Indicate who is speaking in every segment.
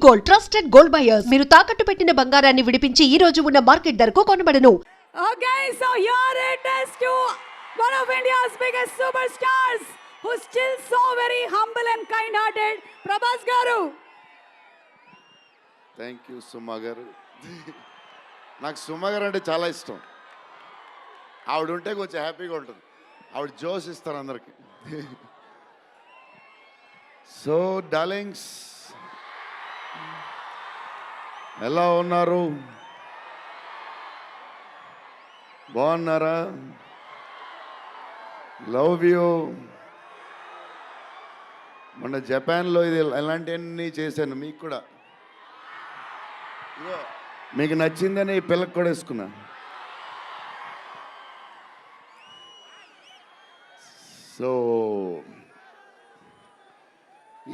Speaker 1: Gold, trusted gold buyers. మీరు తాకట్టు పెట్టిన బంగారాన్ని విడిపించి ఈ రోజు ఉన్న మార్కెట్ ధరకు కొనబడను.
Speaker 2: Okay, so here it is to one of India's biggest superstars who's still so very humble and kind-hearted, Prabhas Garu.
Speaker 3: Thank you Suma garu. నాకు సుమా గారు అంటే చాలా ఇష్టం. ఆవిడ ఉంటే కొంచెం హ్యాపీగా ఉంటుంది. ఆవిడ జోష్ ఇస్తారు అందరికి. సో డార్లింగ్స్, ఎలా ఉన్నారు? బాగున్నారా? Love you. మొన్న జపాన్లో ఇది ఎలాంటివన్నీ చేశాను. మీకు కూడా మీకు నచ్చిందని ఈ పిల్లకి కూడా వేసుకున్నా. సో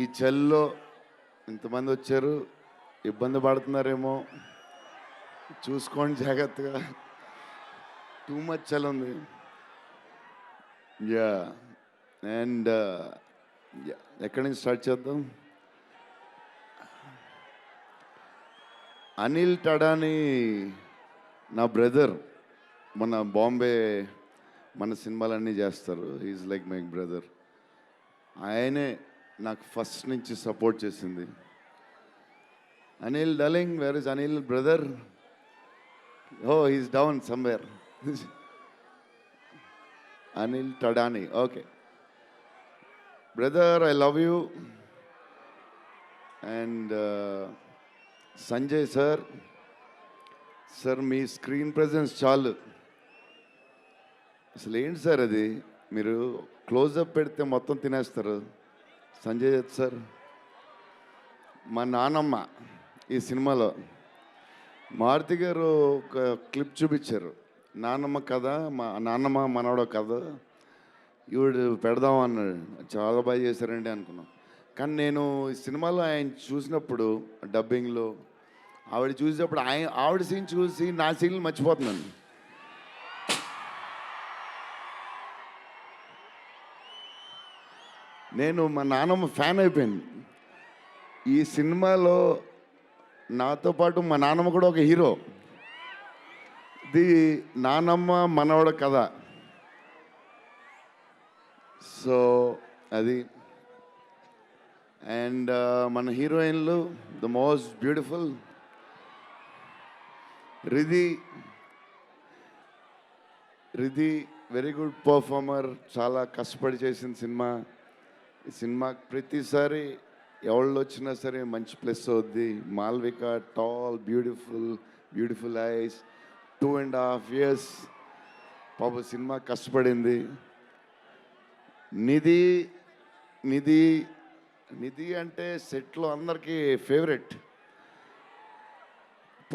Speaker 3: ఈ చలిలో ఇంతమంది వచ్చారు, ఇబ్బంది పడుతున్నారేమో, చూసుకోండి జాగ్రత్తగా. టూ మచ్ చలి ఉంది. యా అండ్ ఎక్కడి నుంచి స్టార్ట్ చేద్దాం? అనిల్ టడాని నా బ్రదర్. మన బాంబే మన సినిమాలన్నీ చేస్తారు. Is like my brother. ఆయనే నాకు ఫస్ట్ నుంచి సపోర్ట్ చేసింది. Anil darling, where is Anil brother? Oh he's down somewhere. Anil Thadani. Okay brother, I love you. And Sanjay sir, sir మీ స్క్రీన్ ప్రెజెన్స్ చాలు. అసలు ఏంటి సార్ అది? మీరు క్లోజప్ పెడితే మొత్తం తినేస్తారు. సంజయ్ దత్ సార్, మా నానమ్మ ఈ సినిమాలో మారుతి గారు ఒక క్లిప్ చూపించారు. నానమ్మ కథ, మా నాన్నమ్మ మనవడో కథ ఈవిడ పెడదాం అన్నాడు. చాలా బాగా చేశారండి అనుకున్నాం. కానీ నేను ఈ సినిమాలో ఆయన చూసినప్పుడు డబ్బింగ్లో ఆవిడ చూసినప్పుడు ఆవిడ సీన్ చూసి నా సీన్లు మర్చిపోతున్నాను. నేను మా నాన్నమ్మ ఫ్యాన్ అయిపోయాను. ఈ సినిమాలో నాతో పాటు మా నాన్నమ్మ కూడా ఒక హీరో. ఇది నానమ్మ మనవడ కథ. సో అది. అండ్ మన హీరోయిన్లు the most beautiful Riddhi. Very good performer. చాలా కష్టపడి చేసిన సినిమా. ఈ సినిమాకి ప్రతిసారి ఎవళ్ళు వచ్చినా సరే మంచి ప్లస్ అవుద్ది. Malvika tall, beautiful eyes, 2.5 years పాప సినిమా కష్టపడింది. నిధి అంటే సెట్లో అందరికీ ఫేవరెట్.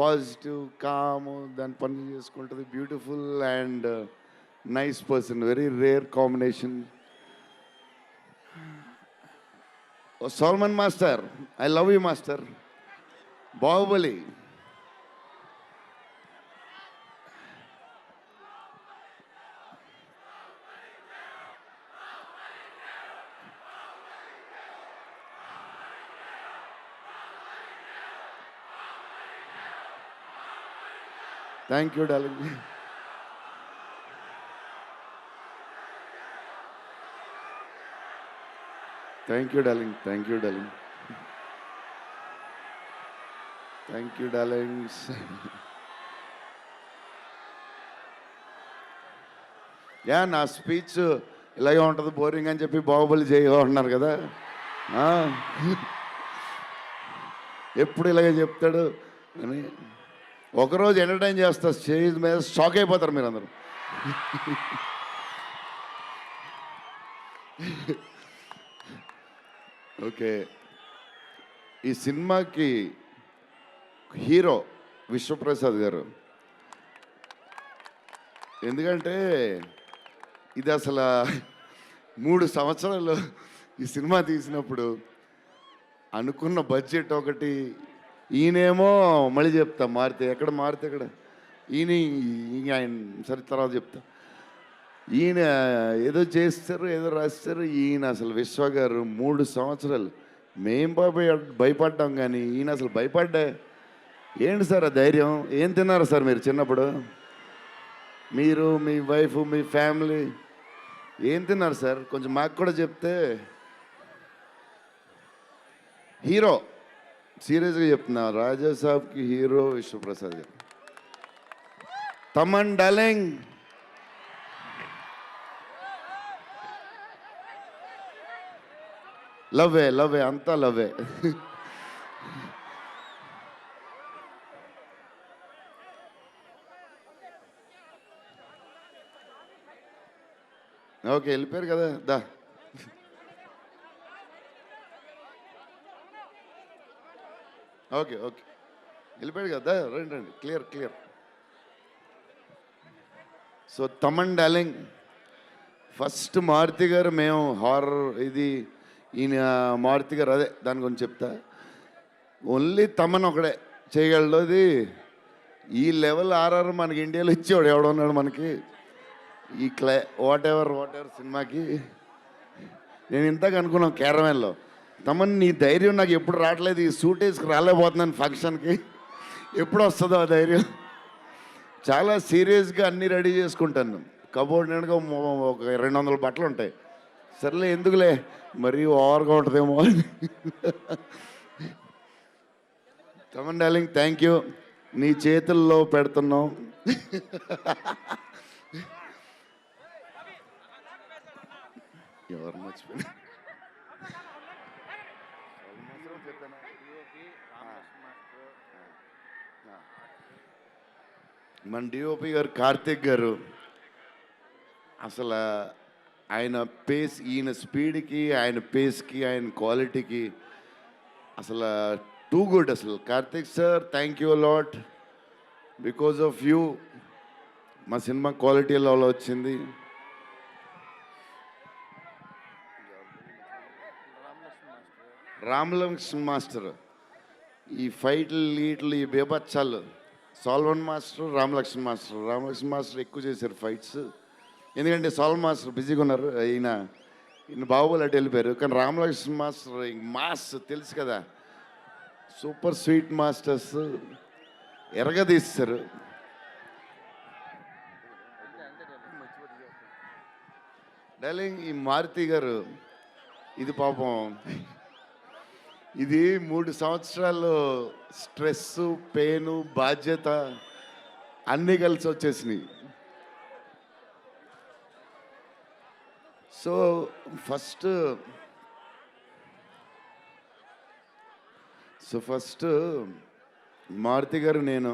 Speaker 3: పాజిటివ్, కామ్, దాని పని చేసుకుంటుంది. Beautiful and nice person. Very rare combination. Salman master, I love you master. Baahubali. Thank you darling. Thank you darling. Yeah, నా స్పీచ్ ఇలాగే ఉంటుంది బోరింగ్ అని చెప్పి బాహుబలి చేయమన్నారు కదా. ఎప్పుడు ఇలాగే చెప్తాడు అని ఒకరోజు ఎంటర్టైన్ చేస్తా. స్టేజ్ మీద షాక్ అయిపోతారు మీరు అందరూ. ఓకే, ఈ సినిమాకి హీరో విశ్వప్రసాద్ గారు. ఎందుకంటే ఇది అసలు 3 సంవత్సరాలు ఈ సినిమా తీసినప్పుడు అనుకున్న బడ్జెట్ ఒకటి. ఈయనేమో మళ్ళీ చెప్తా మారితే ఎక్కడ ఈయన ఆయన సరే తర్వాత చెప్తా. ఈయన ఏదో చేస్తారు, ఏదో రాస్తారు. ఈయన అసలు విశ్వ గారు 3 సంవత్సరాలు మేం భయపడ్డాం కానీ ఈయన అసలు భయపడ్డా. ఏంటి సార్ ఆ ధైర్యం? ఏం తిన్నారు సార్ మీరు చిన్నప్పుడు? మీరు, మీ వైఫ్, మీ ఫ్యామిలీ ఏం తిన్నారు సార్? కొంచెం మాకు కూడా చెప్తే. హీరో, సీరియస్గా చెప్తున్నా, రాజా సాబ్కి హీరో విశ్వప్రసాద్ గారు. తమన్ డార్లింగ్, లవ్వే లవ్వే అంతా లవ్వే. ఓకే, వెళ్ళిపోయారు కదా, దా. ఓకే ఓకే, వెళ్ళిపోయాడు కదా, రండి రండి, clear clear. So Thaman darling, first Maruthi garu, మేము హారర్ ఇది ఈయన మారుతి గారు, అదే దాని గురించి చెప్తా. ఓన్లీ తమన్ ఒకడే చేయగలడు అది. ఈ లెవెల్ ఆర్ఆర్ మనకి ఇండియాలో ఇచ్చేవాడు ఎవడున్నాడు మనకి ఈ వాట్ ఎవర్ సినిమాకి. నేను ఇంతకు అనుకున్నాను క్యారవాన్లో, తమన్ నీ ధైర్యం నాకు ఎప్పుడు రావట్లేదు, ఈ సూట్ వేసుకు రాలేకపోతున్నాను ఫంక్షన్కి, ఎప్పుడు వస్తుందో ఆ ధైర్యం. చాలా సీరియస్గా అన్నీ రెడీ చేసుకుంటాను. కబోర్డ్ నిండుగా ఒక 200 బట్టలు ఉంటాయి. సర్లే ఎందుకులే, మరీ ఓవర్గా ఉంటుందేమో అని. తమన్ డార్లింగ్, థ్యాంక్ యూ, నీ చేతుల్లో పెడుతున్నాం. ఎవరు మర్చిపోయినా మన డిఓపి గారు కార్తిక్ గారు, అసలు ఆయన పేస్, ఈయన స్పీడ్కి, ఆయన పేస్కి, ఆయన క్వాలిటీకి అసలు టూ గుడ్. అసలు Karthik sir, thank you lot, because of you మా సినిమా క్వాలిటీ లెవెల్ వచ్చింది. రామలక్ష్మణ్ మాస్టర్, ఈ ఫైట్లు వీటిలు ఈ బేబచ్చాలు, సాల్వన్ మాస్టర్, రామలక్ష్మణ్ మాస్టర్ ఎక్కువ చేశారు ఫైట్స్. ఎందుకంటే సాల్వన్ మాస్టర్ బిజీగా ఉన్నారు, ఈయన బాహుబలి అటు వెళ్ళిపోయారు. కానీ రామలక్ష్మణ్ మాస్టర్ మాస్ తెలుసు కదా, సూపర్ స్వీట్ మాస్టర్స్ ఎరగదీస్తారు. డార్లింగ్, ఈ మారుతి గారు ఇది పాపం, ఇది 3 సంవత్సరాలు స్ట్రెస్, పెయిన్, బాధ్యత అన్నీ కలిసి వచ్చేసినాయి. సో ఫస్ట్ మారుతి గారు నేను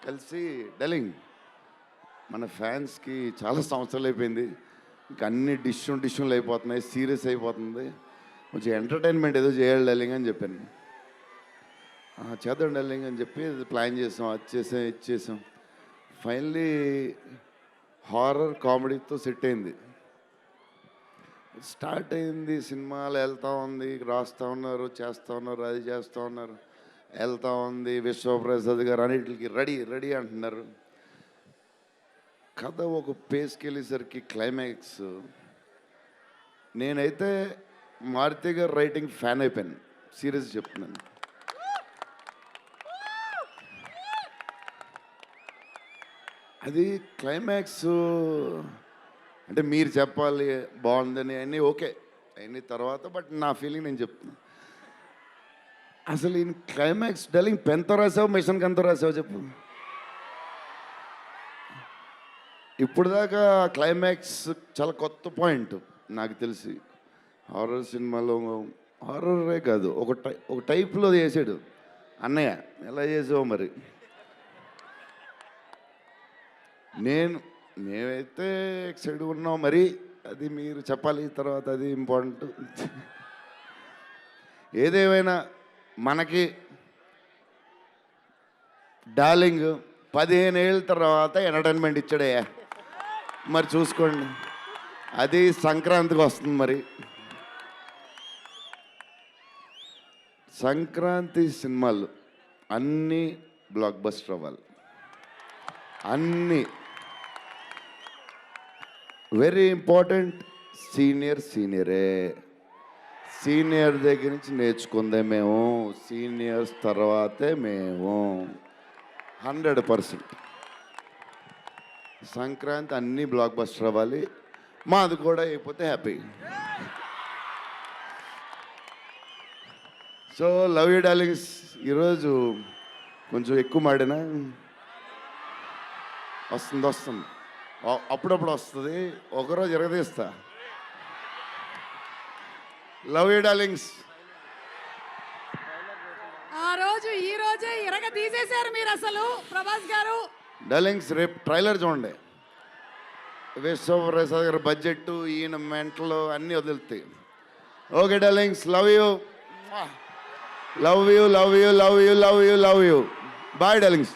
Speaker 3: కలిసి, డార్లింగ్ మన ఫ్యాన్స్కి చాలా సంవత్సరాలు అయిపోయింది, ఇంకా అన్ని డిష్యూలు అయిపోతున్నాయి, సీరియస్ అయిపోతుంది, కొంచెం ఎంటర్టైన్మెంట్ ఏదో చేయాలి డార్లింగ్ అని చెప్పాను. చేద్దాం డార్లింగ్ అని చెప్పి ప్లాన్ చేసాం, అది చేసాం. ఫైనలీ హారర్ కామెడీతో సెట్ అయింది. స్టార్ట్ అయింది, సినిమాలు వెళ్తూ ఉంది, రాస్తూ ఉన్నారు, చేస్తూ ఉన్నారు, అది చేస్తూ ఉన్నారు, వెళ్తూ ఉంది. విశ్వప్రసాద్ గారు అన్నిటికి రెడీ అంటున్నారు. కథ ఒక పేస్కి వెళ్ళేసరికి క్లైమాక్స్, నేనైతే మారుతి గారు రైటింగ్ ఫ్యాన్ అయిపోయాను, సీరియస్ చెప్తున్నాను. అది క్లైమాక్స్ అంటే మీరు చెప్పాలి బాగుందని అన్నీ ఓకే అన్నీ తర్వాత, బట్ నా ఫీలింగ్ నేను చెప్తున్నా. అసలు ఈ క్లైమాక్స్ డార్లింగ్ పెన్తో రాసావు, మిషన్కి ఎంతో రాసావు చెప్పు. ఇప్పుడు దాకా క్లైమాక్స్ చాలా కొత్త పాయింట్ నాకు తెలిసి. హారర్ సినిమాలో హారరే కాదు, ఒక టైప్లో చేసాడు అన్నయ్య. ఎలా చేసావు మరి? మేమైతే ఎక్సైడ్ ఉన్నాం, మరి అది మీరు చెప్పాలి తర్వాత, అది ఇంపార్టెంట్. ఏదేమైనా మనకి డార్లింగ్ 15 ఏళ్ళ తర్వాత ఎంటర్టైన్మెంట్ ఇచ్చాడయ్యా, మరి చూసుకోండి. అది సంక్రాంతికి వస్తుంది. మరి సంక్రాంతి సినిమాలు అన్నీ బ్లాక్ బస్టర్ అవ్వాలి, అన్నీ. Very important, సీనియరే. సీనియర్ దగ్గర నుంచి నేర్చుకుందే మేము, సీనియర్స్ తర్వాతే మేము. 100%. సంక్రాంతి అన్నీ బ్లాక్ బస్టర్ అవ్వాలి, మాది కూడా అయిపోతే happy. So love you darlings. ఈరోజు కొంచెం ఎక్కువ మాడినా వస్తుంది అప్పుడప్పుడు వస్తుంది, ఒకరోజు ఎరగదీస్తా. Love you darlings.
Speaker 2: ఆ రోజు ఈ రోజే ఇరగ తీసేశారు మీరు అసలు ప్రభాస్ గారు.
Speaker 3: డార్లింగ్స్ రేపు ట్రైలర్ చూడండి. విశ్వప్రసాద్ గారి బడ్జెట్, ఈయన మెంటలు అన్నీ వదులుతాయి. Okay darlings, love you love you love you love you love you love you. Bye darlings.